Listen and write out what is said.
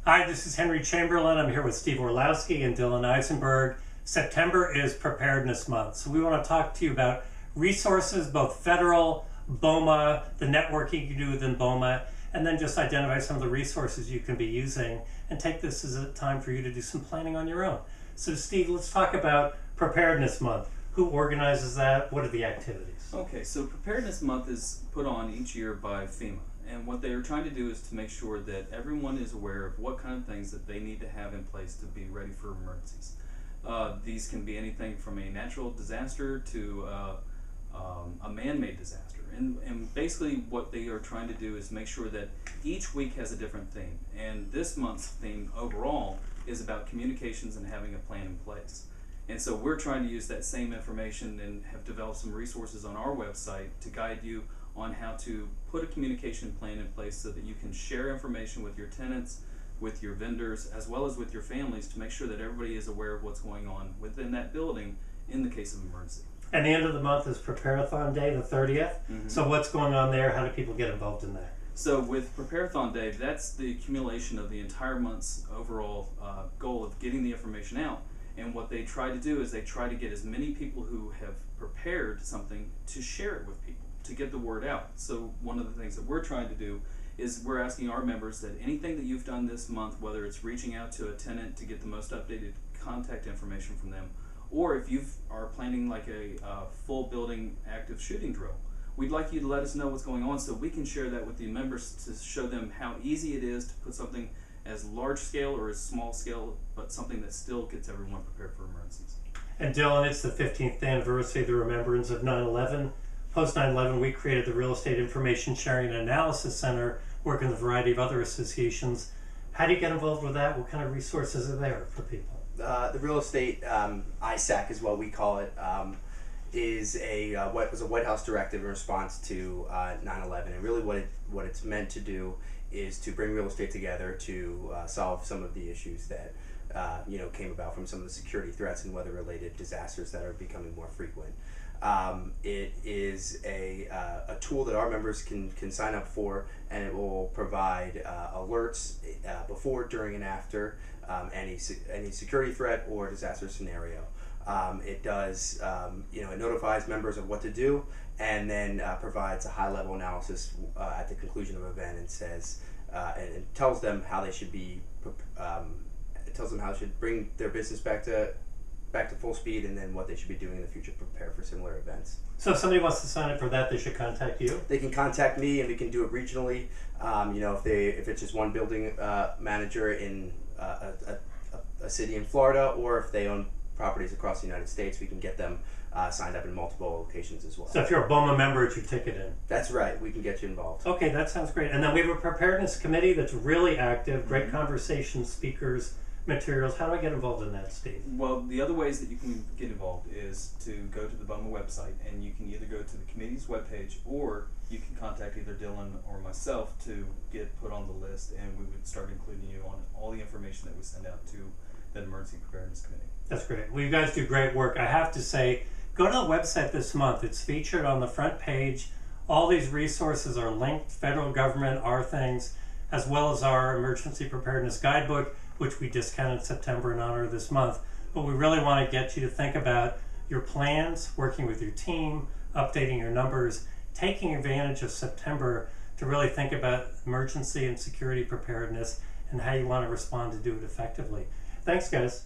Hi, this is Henry Chamberlain. I'm here with Steve Orlowski and Dylan Eisenberg. September is Preparedness Month, so we want to talk to you about resources, both federal, BOMA, the networking you can do within BOMA, and then just identify some of the resources you can be using and take this as a time for you to do some planning on your own. So Steve, let's talk about Preparedness Month. Who organizes that? What are the activities? Okay, so Preparedness Month is put on each year by FEMA. And what they are trying to do is to make sure that everyone is aware of what kind of things that they need to have in place to be ready for emergencies. These can be anything from a natural disaster to a man-made disaster. And basically what they are trying to do is make sure that each week has a different theme. And this month's theme overall is about communications and having a plan in place. And so we're trying to use that same information and have developed some resources on our website to guide you on how to put a communication plan in place so that you can share information with your tenants, with your vendors, as well as with your families to make sure that everybody is aware of what's going on within that building in the case of emergency. And the end of the month is Preparathon Day, the 30th. Mm-hmm. So what's going on there? How do people get involved in that? So with Preparathon Day, that's the accumulation of the entire month's overall goal of getting the information out. And what they try to do is they try to get as many people who have prepared something to share it with people, to get the word out. So one of the things that we're trying to do is we're asking our members that anything that you've done this month, whether it's reaching out to a tenant to get the most updated contact information from them, or if you are planning like a full building active shooting drill, we'd like you to let us know what's going on so we can share that with the members to show them how easy it is to put something as large scale or as small scale, but something that still gets everyone prepared for emergencies. And Dylan, it's the 15th anniversary of the remembrance of 9/11. Post 9/11, we created the Real Estate Information Sharing and Analysis Center, working with a variety of other associations. How do you get involved with that? What kind of resources are there for people? The real estate ISAC is what we call it. Is what was a White House directive in response to 9/11, and really what it's meant to do is to bring real estate together to solve some of the issues that came about from some of the security threats and weather-related disasters that are becoming more frequent. It is a tool that our members can sign up for, and it will provide alerts before, during, and after any security threat or disaster scenario. It does, it notifies members of what to do, and then provides a high-level analysis at the conclusion of an event, and says, and tells them how they should be, tells them how they should bring their business back to full speed, and then what they should be doing in the future to prepare for similar events. So if somebody wants to sign up for that, they should contact you? They can contact me, and we can do it regionally. If it's just one building manager in a city in Florida, or if they own properties across the United States, we can get them signed up in multiple locations as well. So if you're a BOMA member, it's your ticket in? That's right. We can get you involved. Okay, that sounds great. And then we have a preparedness committee that's really active, great conversations, speakers, materials. How do I get involved in that, Steve? Well, the other ways that you can get involved is to go to the BOMA website, and you can either go to the committee's webpage, or you can contact either Dylan or myself to get put on the list, and we would start including you on all the information that we send out to the Emergency Preparedness Committee. That's great. Well, you guys do great work. I have to say, go to the website this month. It's featured on the front page. All these resources are linked, federal government, our things, as well as our Emergency Preparedness Guidebook, which we discounted in September in honor of this month. But we really want to get you to think about your plans, working with your team, updating your numbers, taking advantage of September to really think about emergency and security preparedness and how you want to respond to do it effectively. Thanks, guys.